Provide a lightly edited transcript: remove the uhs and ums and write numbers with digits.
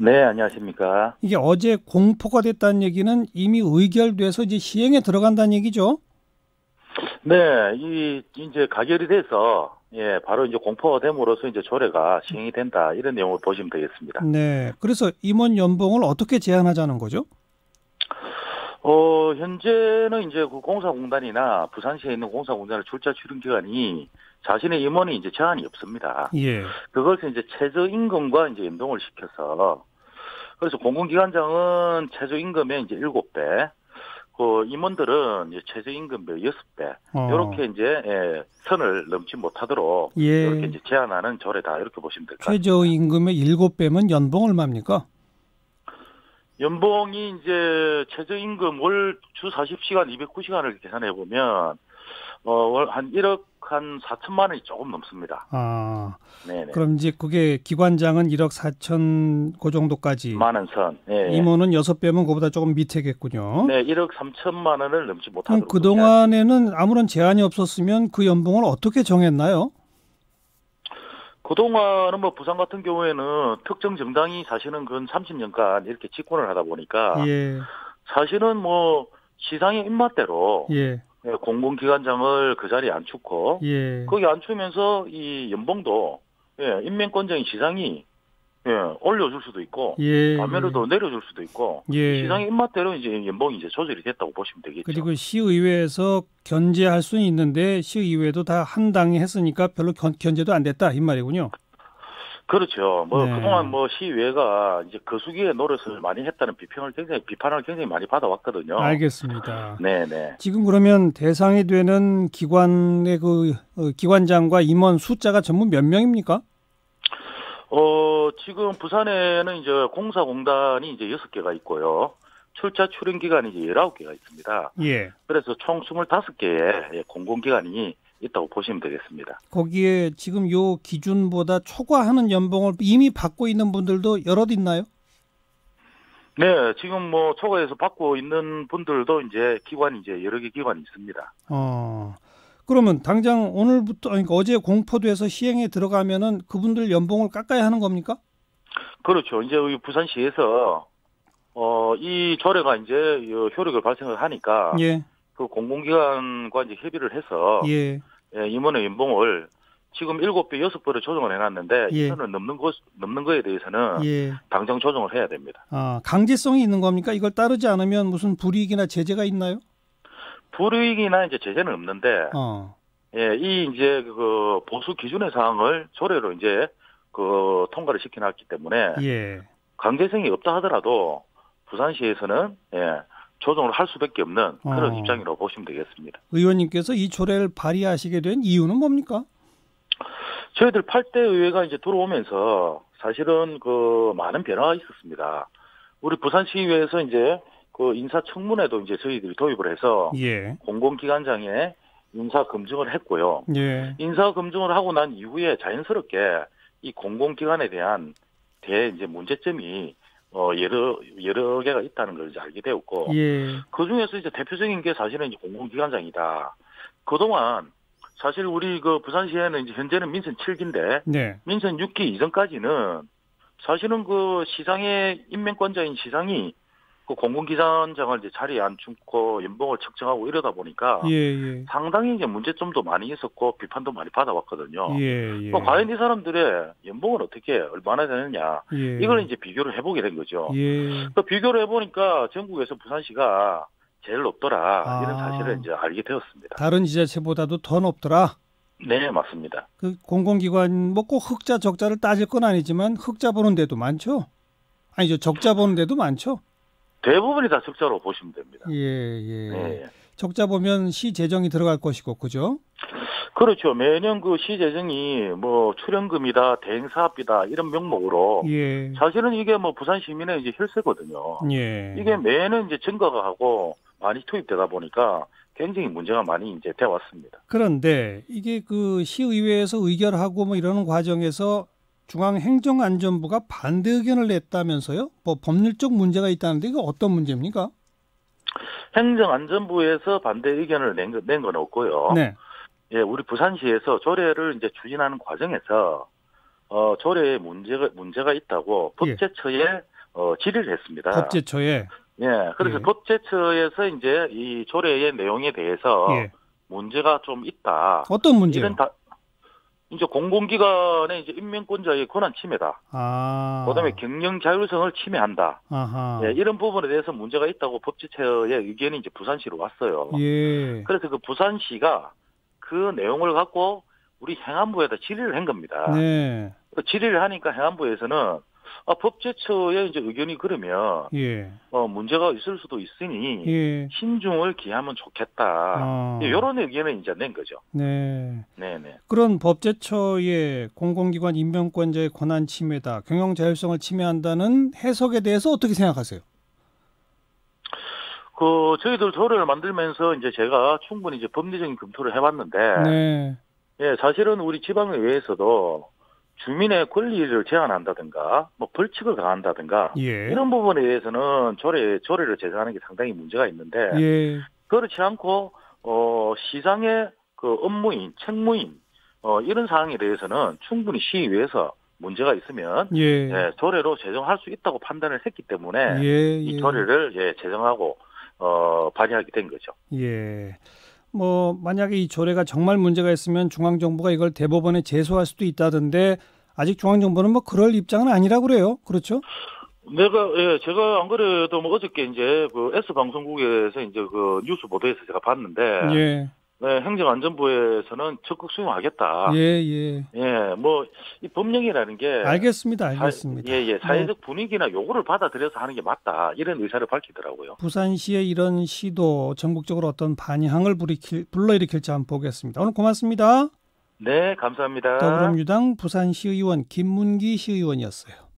네, 안녕하십니까. 이게 어제 공포가 됐다는 얘기는 이미 의결돼서 이제 시행에 들어간다는 얘기죠? 네, 이제 가결이 돼서, 바로 이제 공포가 됨으로써 이제 조례가 시행이 된다. 이런 내용을 보시면 되겠습니다. 네. 그래서 임원 연봉을 어떻게 제한하자는 거죠? 현재는 이제 그 공사공단이나 부산시에 있는 공사공단의 출자 출근기간이 자신의 임원이 이제 제한이 없습니다. 예. 그것을 이제 최저임금과 이제 연동을 시켜서, 그래서 공공기관장은 최저임금의 이제 7배, 그 임원들은 이제 최저임금의 6배, 이렇게 이제 선을 넘지 못하도록 이렇게 이제 제한하는 조례다 이렇게 보시면 될 것 같습니다. 최저임금의 7배면 연봉 얼마입니까? 연봉이 이제 최저임금 월 주 40시간 209시간을 계산해 보면 월 한 1억 한 4천만 원이 조금 넘습니다. 아, 네네. 그럼 이제 그게 기관장은 1억 4천 그 정도까지. 만원 선. 임원은 6배면 그보다 조금 밑에겠군요. 네, 1억 3천만 원을 넘지 그럼 못하도록. 그동안에는 아무런 제한이 없었으면 그 연봉을 어떻게 정했나요? 그동안은 뭐 부산 같은 경우에는 특정 정당이 사실은 근 30년간 이렇게 집권을 하다 보니까 사실은 뭐 시장의 입맛대로 공공기관장을 그 자리에 앉히고 거기 앉히면서 이 연봉도 인명권자인 시장이 올려줄 수도 있고 반면에도 내려줄 수도 있고 시장의 입맛대로 이제 연봉이 이제 조절이 됐다고 보시면 되겠죠. 그리고 시의회에서 견제할 수는 있는데 시의회도 다 한 당이 했으니까 별로 견제도 안 됐다 이 말이군요. 그렇죠. 뭐 그동안 뭐 시의회가 이제 거수기의 노릇을 많이 했다는 비판을 굉장히 많이 받아왔거든요. 알겠습니다. 네네. 지금 그러면 대상이 되는 기관의 그 기관장과 임원 숫자가 전부 몇 명입니까? 지금 부산에는 이제 공사공단이 이제 6개가 있고요. 출자 출연 기관이 이제 19개가 있습니다. 그래서 총 25개의 공공기관이 있다고 보시면 되겠습니다. 거기에 지금 요 기준보다 초과하는 연봉을 이미 받고 있는 분들도 여럿 있나요? 네, 지금 뭐 초과해서 받고 있는 분들도 이제 기관이 이제 여러 개 기관이 있습니다. 그러면 당장 오늘부터 그러니까 어제 공포돼서 시행에 들어가면은 그분들 연봉을 깎아야 하는 겁니까? 그렇죠. 이제 우리 부산시에서 이 조례가 이제 효력을 발생을 하니까 그 공공기관과 이제 협의를 해서 임원의 연봉을 지금 7배, 6배로 조정을 해놨는데 이 선을 넘는 거에 대해서는 당장 조정을 해야 됩니다. 강제성이 있는 겁니까? 이걸 따르지 않으면 무슨 불이익이나 제재가 있나요? 불이익이나 이제 제재는 없는데, 이 이제 그 보수 기준의 사항을 조례로 이제 그 통과를 시켜놨기 때문에 강제성이 없다 하더라도 부산시에서는 조정을 할 수밖에 없는 그런 입장이라고 보시면 되겠습니다. 의원님께서 이 조례를 발의하시게 된 이유는 뭡니까? 저희들 8대 의회가 이제 들어오면서 사실은 그 많은 변화가 있었습니다. 우리 부산시의회에서 이제 그 인사청문회도 이제 저희들이 도입을 해서 공공기관장에 인사 검증을 했고요. 인사 검증을 하고 난 이후에 자연스럽게 이 공공기관에 대한 이제 문제점이 여러 개가 있다는 걸 이제 알게 되었고 그 중에서 이제 대표적인 게 사실은 이제 공공기관장이다. 그동안 사실 우리 그 부산시에는 이제 현재는 민선 7기인데 민선 6기 이전까지는 사실은 그 시장의 인명권자인 시장이 그 공공기관장을 이제 자리에 앉히고 연봉을 책정하고 이러다 보니까 상당히 이제 문제점도 많이 있었고 비판도 많이 받아왔거든요. 뭐 과연 이 사람들의 연봉은 어떻게 얼마나 되느냐 이걸 이제 비교를 해보게 된 거죠. 또 비교를 해보니까 전국에서 부산시가 제일 높더라 이런 사실을 이제 알게 되었습니다. 다른 지자체보다도 더 높더라. 네, 맞습니다. 그 공공기관 뭐 꼭 흑자 적자를 따질 건 아니지만 흑자 보는 데도 많죠. 아니죠, 적자 보는 데도 많죠. 대부분이 다 적자로 보시면 됩니다. 적자 보면 시 재정이 들어갈 것이고, 그죠? 그렇죠. 매년 그 시 재정이 뭐 출연금이다, 대행사업비다 이런 명목으로 사실은 이게 뭐 부산 시민의 이제 혈세거든요. 이게 매년 이제 증가가 하고 많이 투입되다 보니까 굉장히 문제가 많이 이제 돼 왔습니다. 그런데 이게 그 시의회에서 의결하고 뭐 이러는 과정에서 중앙행정안전부가 반대 의견을 냈다면서요? 뭐 법률적 문제가 있다는데 이거 어떤 문제입니까? 행정안전부에서 반대 의견을 낸 건 없고요. 우리 부산시에서 조례를 이제 추진하는 과정에서 조례에 문제가 있다고 법제처에 질의를 했습니다. 법제처에. 예, 그래서 예. 법제처에서 이제 이 조례의 내용에 대해서 예. 문제가 좀 있다. 어떤 문제요? 이런 이제 공공기관의 이제 임명권자의 권한 침해다. 아. 그다음에 경영 자율성을 침해한다. 아하. 예, 이런 부분에 대해서 문제가 있다고 법제처의 의견이 이제 부산시로 왔어요. 예. 그래서 그 부산시가 그 내용을 갖고 우리 행안부에다 질의를 한 겁니다. 네. 질의를 하니까 행안부에서는 법제처의 이제 의견이 그러면 예. 문제가 있을 수도 있으니 예. 신중을 기하면 좋겠다. 이런 의견을 이제 낸 거죠. 네. 네네. 그런 법제처의 공공기관 임명권자의 권한 침해다, 경영 자율성을 침해한다는 해석에 대해서 어떻게 생각하세요? 저희들 조례를 만들면서 이제 제가 충분히 이제 법리적인 검토를 해봤는데, 네. 예, 사실은 우리 지방의회에서도 주민의 권리를 제한한다든가, 뭐 벌칙을 가한다든가, 예. 이런 부분에 대해서는 조례를 제정하는 게 상당히 문제가 있는데, 예. 그렇지 않고 시장의 그 업무인, 책무인 이런 사항에 대해서는 충분히 시의회에서 문제가 있으면 예. 조례로 제정할 수 있다고 판단을 했기 때문에 예. 이 조례를 제정하고 발의하게 된 거죠. 예. 뭐 만약에 이 조례가 정말 문제가 있으면 중앙정부가 이걸 대법원에 제소할 수도 있다던데 아직 중앙정부는 뭐 그럴 입장은 아니라고 그래요. 그렇죠? 제가 안 그래도 뭐 어저께 이제 그 S방송국에서 이제 그 뉴스 보도에서 제가 봤는데, 예. 네, 행정안전부에서는 적극 수용하겠다. 예. 뭐 이 법령이라는 게 알겠습니다. 사회적 분위기나 요구를 받아들여서 하는 게 맞다. 이런 의사를 밝히더라고요. 부산시의 이런 시도 전국적으로 어떤 반향을 불러일으킬지 한번 보겠습니다. 오늘 고맙습니다. 네, 감사합니다. 더불어민주당 부산시의원 김문기 시의원이었어요.